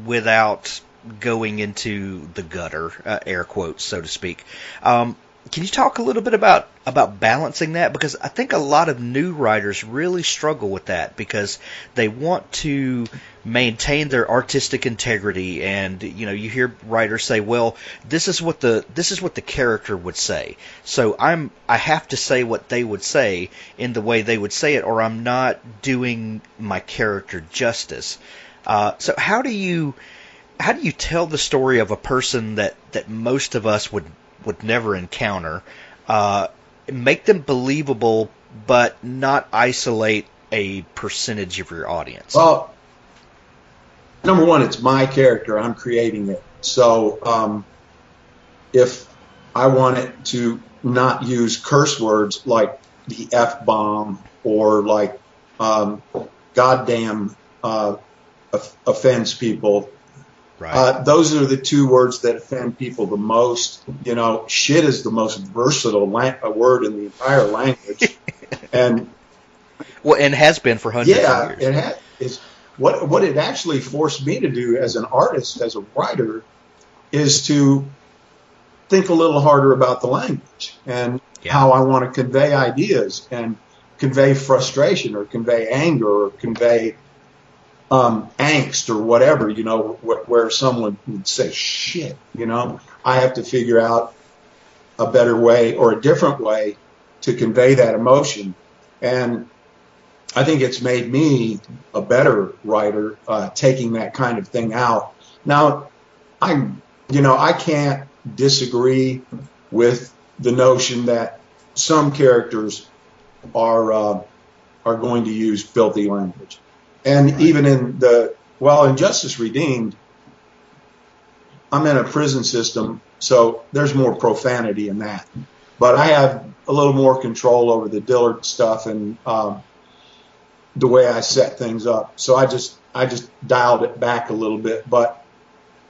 A: without going into the gutter, air quotes, so to speak. Can you talk a little bit about balancing that? Because I think a lot of new writers really struggle with that because they want to maintain their artistic integrity, and you hear writers say, "Well, this is what the character would say, so I have to say what they would say in the way they would say it, or I'm not doing my character justice." So how do you tell the story of a person that most of us would never encounter, make them believable but not isolate a percentage of your audience?
B: Well, number one, it's my character. I'm creating it. So if I want it to not use curse words like the F-bomb or like goddamn offends people,
A: Right.
B: those are the two words that offend people the most. You know, shit is the most versatile word in the entire language. And
A: Well, and has been for hundreds of
B: yeah,
A: years.
B: is what it actually forced me to do as an artist, as a writer, is to think a little harder about the language and how I want to convey ideas and convey frustration or convey anger or convey angst or whatever, you know, where someone would say shit, you know. I have to figure out a better way or a different way to convey that emotion. And I think it's made me a better writer, taking that kind of thing out. Now, I can't disagree with the notion that some characters are going to use filthy language. And even in in Justice Redeemed, I'm in a prison system, so there's more profanity in that. But I have a little more control over the Dillard stuff and the way I set things up. So I just dialed it back a little bit. But,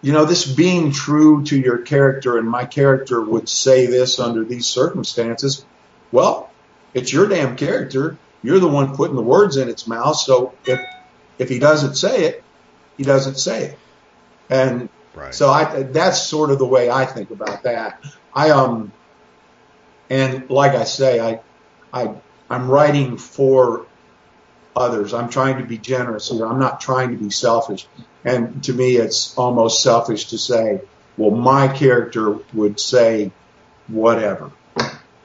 B: you know, this being true to your character, and my character would say this under these circumstances, well, it's your damn character. You're the one putting the words in its mouth. So if he doesn't say it, he doesn't say it. And so that's sort of the way I think about that. And like I say, I'm writing for others. I'm trying to be generous here. I'm not trying to be selfish. And to me, it's almost selfish to say, well, my character would say whatever,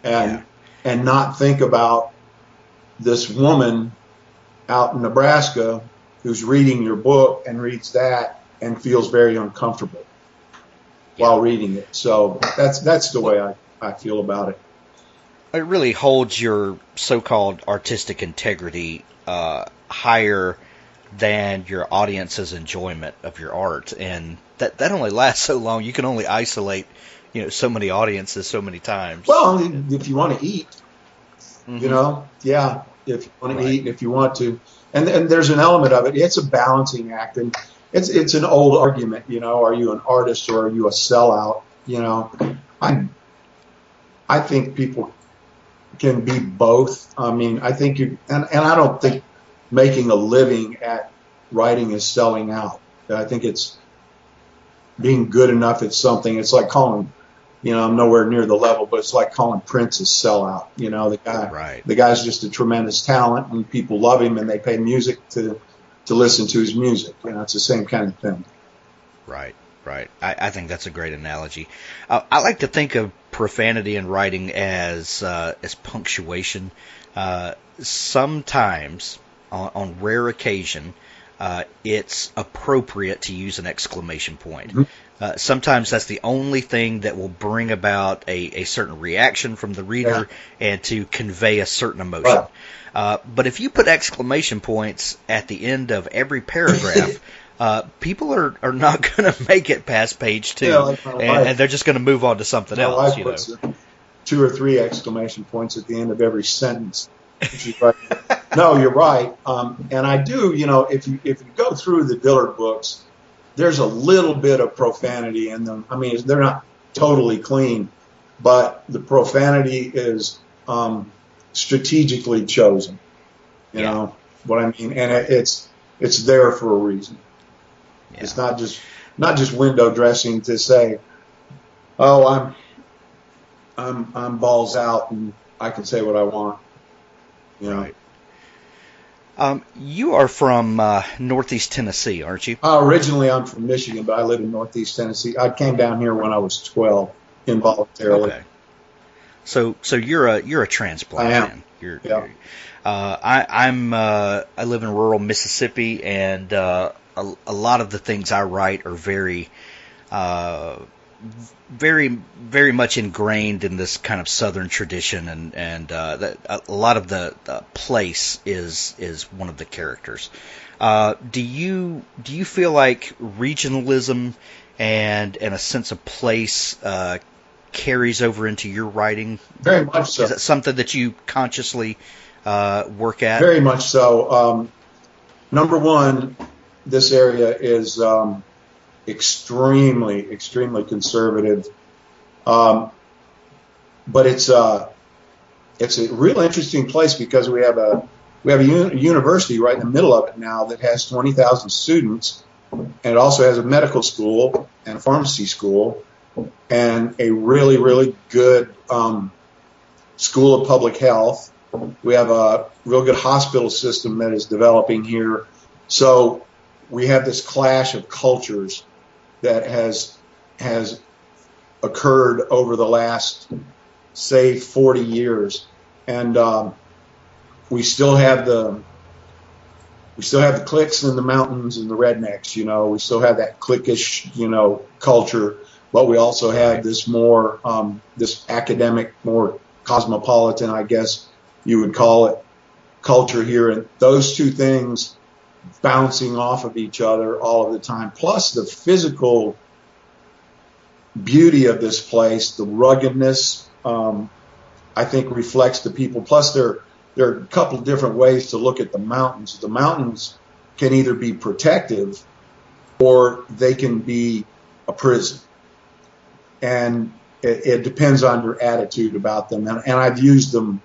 B: and not think about this woman out in Nebraska who's reading your book and reads that and feels very uncomfortable while reading it. So that's the way I feel about it.
A: It really holds your so-called artistic integrity higher than your audience's enjoyment of your art, and that only lasts so long. You can only isolate, so many audiences so many times.
B: Well, if you want to eat, if you want to eat, if you want to, and there's an element of it. It's a balancing act, and it's an old argument. Are you an artist or are you a sellout? I think people can be both. I mean, I think and I don't think making a living at writing is selling out. I think it's being good enough at something. It's like calling, I'm nowhere near the level, but it's like calling Prince a sellout. The guy's just a tremendous talent, and people love him, and they pay music to listen to his music. It's the same kind of thing.
A: Right. I think that's a great analogy. I like to think of profanity in writing as punctuation. Sometimes, on rare occasion, it's appropriate to use an exclamation point. Mm-hmm. Sometimes that's the only thing that will bring about a certain reaction from the reader and to convey a certain emotion. Right. But if you put exclamation points at the end of every paragraph, people are not going to make it past page 2, and they're just going to move on to something else.
B: My wife puts 2 or 3 exclamation points at the end of every sentence. She's right. No, you're right. And I do, if you go through the Dillard books, there's a little bit of profanity in them. I mean, they're not totally clean, but the profanity is strategically chosen. You know what I mean? And it's there for a reason. Yeah. It's not just window dressing to say, "Oh, I'm balls out and I can say what I want."
A: Right. You are from Northeast Tennessee, aren't you?
B: Originally, I'm from Michigan, but I live in Northeast Tennessee. I came down here when I was 12, involuntarily.
A: Okay. So you're a transplant.
B: I am.
A: Man. I live in rural Mississippi, and a lot of the things I write are very very, very much ingrained in this kind of Southern tradition, and a lot of the place is one of the characters. Do you feel like regionalism and a sense of place carries over into your writing?
B: Very much so.
A: Is that something that you consciously work at?
B: Very much so. Number one, this area is extremely conservative, but it's a real interesting place because we have a university right in the middle of it now that has 20,000 students, and it also has a medical school and a pharmacy school and a really good school of public health. We have a real good hospital system that is developing here. So we have this clash of cultures that has occurred over the last, say, 40 years, and we still have the cliques in the mountains and the rednecks. We still have that cliquish, culture, but we also have this more this academic, more cosmopolitan, I guess you would call it, culture here, and those two things bouncing off of each other all of the time, plus the physical beauty of this place, the ruggedness, I think reflects the people. Plus there are a couple of different ways to look at the mountains. The mountains can either be protective or they can be a prison. And it depends on your attitude about them. And I've used them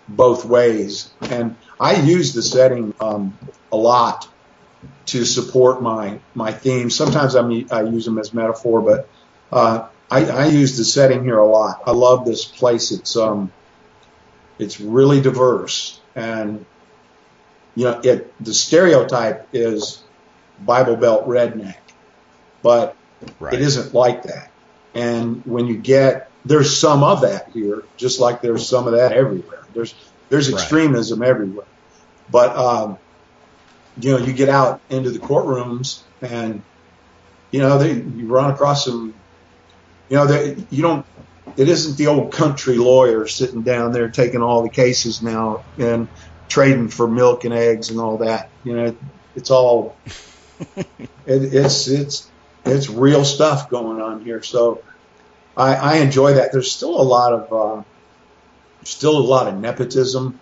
B: both ways. And I use the setting a lot to support my themes. Sometimes I use them as metaphor, but I use the setting here a lot. I love this place. It's really diverse, and the stereotype is Bible Belt redneck, but
A: right.
B: It isn't like that. And when there's some of that here, just like there's some of that everywhere. There's extremism everywhere, but you get out into the courtrooms and you run across some. It isn't the old country lawyer sitting down there taking all the cases now and trading for milk and eggs and all that. It's all it's real stuff going on here. So I enjoy that. There's still a lot of nepotism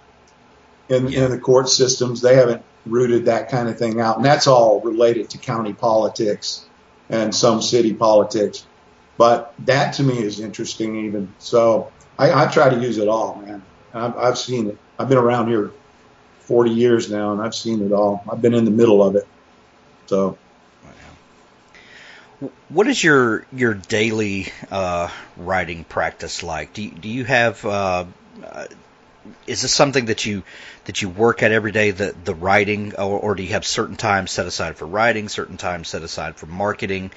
B: in the court systems. They haven't rooted that kind of thing out, and that's all related to county politics and some city politics. But that to me is interesting even. So I try to use it all, man. I've seen it. I've been around here 40 years now, and I've seen it all. I've been in the middle of it. So,
A: what is your daily writing practice like? Do you have is this something that you work at every day, the writing, or do you have certain times set aside for writing, certain times set aside for marketing?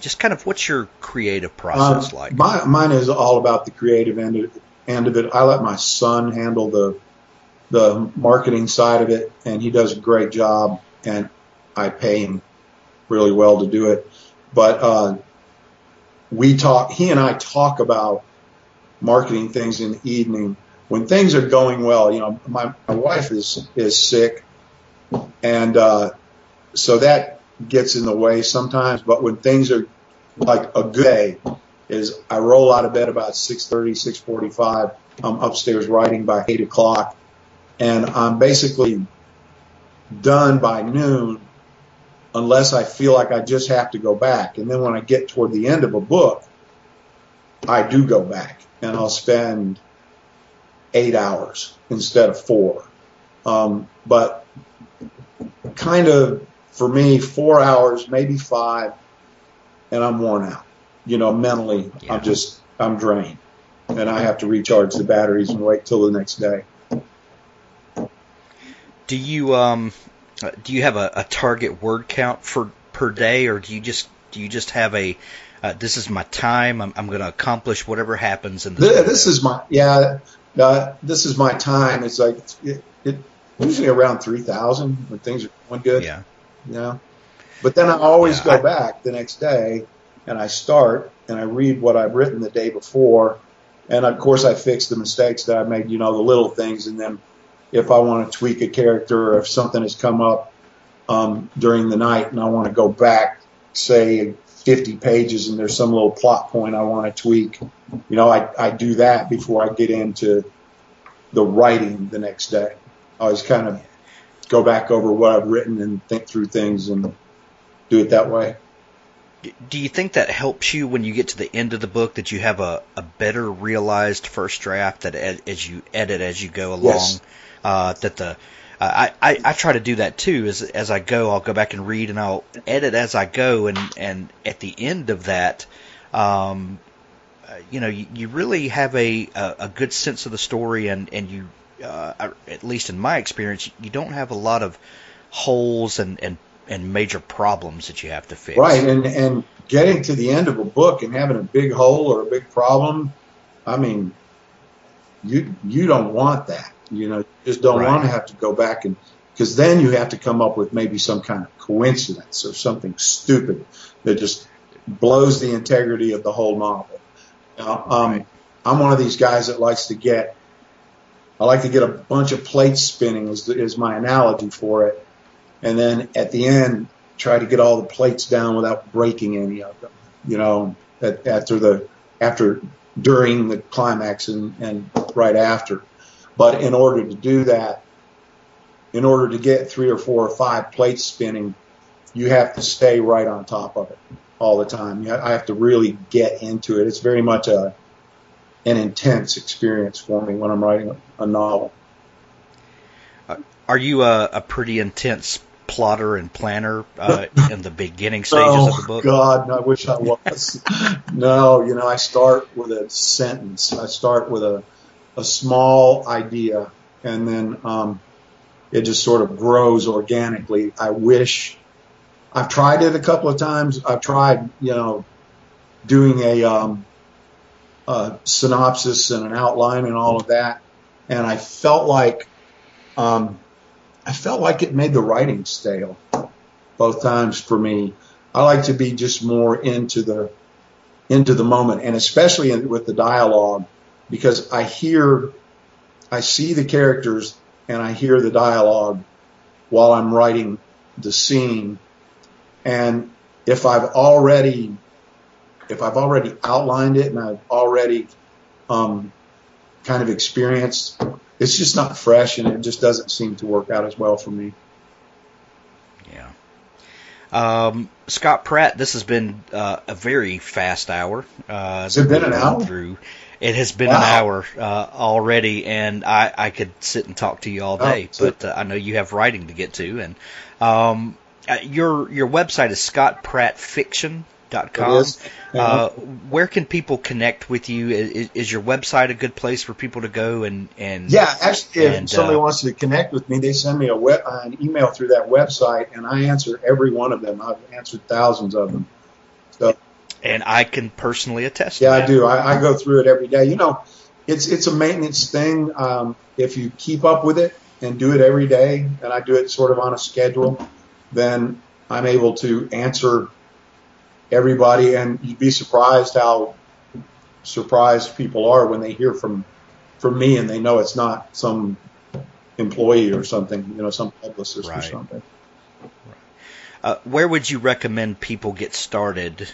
A: Just kind of what's your creative process like?
B: Mine is all about the creative end of it. I let my son handle the marketing side of it, and he does a great job, and I pay him really well to do it. But he and I talk about marketing things in the evening. When things are going well, my wife is sick, and so that gets in the way sometimes. But when things are like a good day, is I roll out of bed about 6:30, 6:45. I'm upstairs writing by 8 o'clock, and I'm basically done by noon, unless I feel like I just have to go back. And then when I get toward the end of a book, I do go back, and I'll spend 8 hours instead of 4. But kind of for me, 4 hours, maybe 5, and I'm worn out. Mentally, yeah. I'm drained, and I have to recharge the batteries and wait till the next day.
A: Do you have a target word count per day, or do you just have a this is my time, I'm going to accomplish whatever happens in this
B: is my this is my time. It's like it usually around 3,000 when things are going good.
A: Yeah.
B: But then I always go back the next day and I start and I read what I've written the day before, and of course I fix the mistakes that I made, the little things, and then if I want to tweak a character or if something has come up during the night and I want to go back, say 50 pages, and there's some little plot point I want to tweak, I do that before I get into the writing the next day. I always kind of go back over what I've written and think through things and do it that way.
A: Do you think that helps you when you get to the end of the book, that you have a better realized first draft that as you edit as you go along?
B: Yes.
A: I try to do that too. As I go, I'll go back and read, and I'll edit as I go. And at the end of that, you really have a good sense of the story, and you, at least in my experience, you don't have a lot of holes and major problems that you have to fix.
B: Right, and getting to the end of a book and having a big hole or a big problem, I mean, you don't want that. You just don't want to have to go back, and because then you have to come up with maybe some kind of coincidence or something stupid that just blows the integrity of the whole novel. I'm one of these guys that I like to get a bunch of plates spinning is my analogy for it, and then at the end try to get all the plates down without breaking any of them. During the climax and right after. But in order to do that, in order to get 3 or 4 or 5 plates spinning, you have to stay right on top of it all the time. I have to really get into it. It's very much an intense experience for me when I'm writing a novel.
A: Are you a pretty intense plotter and planner in the beginning stages of the book?
B: Oh, God, I wish I was. No, I start with a sentence. I start with a small idea, and then it just sort of grows organically. I've tried it a couple of times. I've tried, doing a synopsis and an outline and all of that, and I felt like it made the writing stale both times for me. I like to be just more into the moment, and especially with the dialogue, because I see the characters and I hear the dialogue while I'm writing the scene. And if I've already outlined it and I've already kind of experienced, it's just not fresh, and it just doesn't seem to work out as well for me.
A: Yeah. Scott Pratt, this has been a very fast hour.
B: Has it been an hour?
A: It has been an hour already, and I could sit and talk to you all day, but I know you have writing to get to. And your website is scottprattfiction.com.
B: It is.
A: Where can people connect with you? Is your website a good place for people to go? And
B: yeah, actually, if somebody wants to connect with me, they send me an email through that website, and I answer every one of them. I've answered thousands of them. So.
A: And I can personally attest to
B: that.
A: Yeah,
B: I do. I go through it every day. It's a maintenance thing. If you keep up with it and do it every day, and I do it sort of on a schedule, then I'm able to answer everybody. And you'd be surprised how surprised people are when they hear from me and they know it's not some employee or something, some publicist or something.
A: Where would you recommend people get started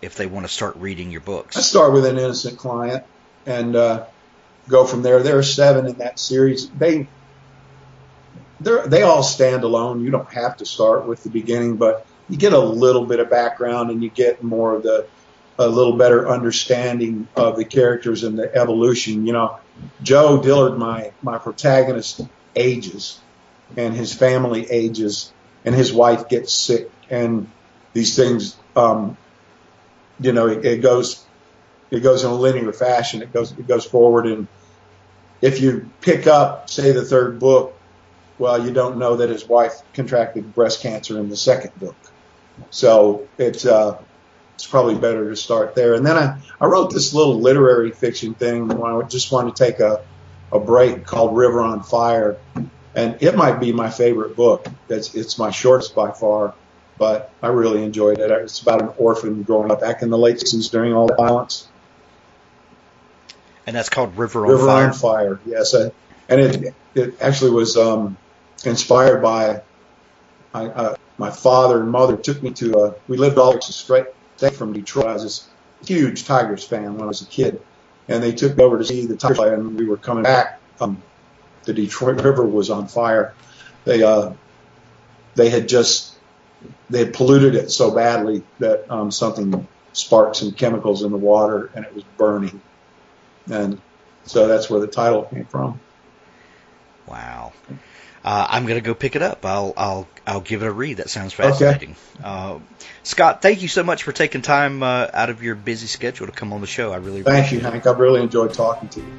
A: if they want to start reading your books?
B: I start with An Innocent Client and go from there. There are 7 in that series. They all stand alone. You don't have to start with the beginning, but you get a little bit of background and you get more of a little better understanding of the characters and the evolution. Joe Dillard, my protagonist, ages, and his family ages, and his wife gets sick, and these things, it goes in a linear fashion. It goes forward, and if you pick up, say, the 3rd book, well, you don't know that his wife contracted breast cancer in the 2nd book. So it's probably better to start there. And then I wrote this little literary fiction thing when I just wanted to take a break called River on Fire. And it might be my favorite book. It's my shortest by far. but I really enjoyed it. It's about an orphan growing up back in the late 60s during all the violence.
A: And that's called River
B: on Fire. Yes, and it actually was inspired by my father and mother took me to we lived all straight from Detroit. I was this huge Tigers fan when I was a kid, and they took me over to see the Tigers play, and we were coming back. The Detroit River was on fire. They had polluted it so badly that something sparked some chemicals in the water, and it was burning. And so that's where the title came from.
A: Wow. I'm going to go pick it up. I'll give it a read. That sounds fascinating. Okay. Scott, thank you so much for taking time out of your busy schedule to come on the show. I really appreciate it.
B: Thank you, Hank. I've really enjoyed talking to you.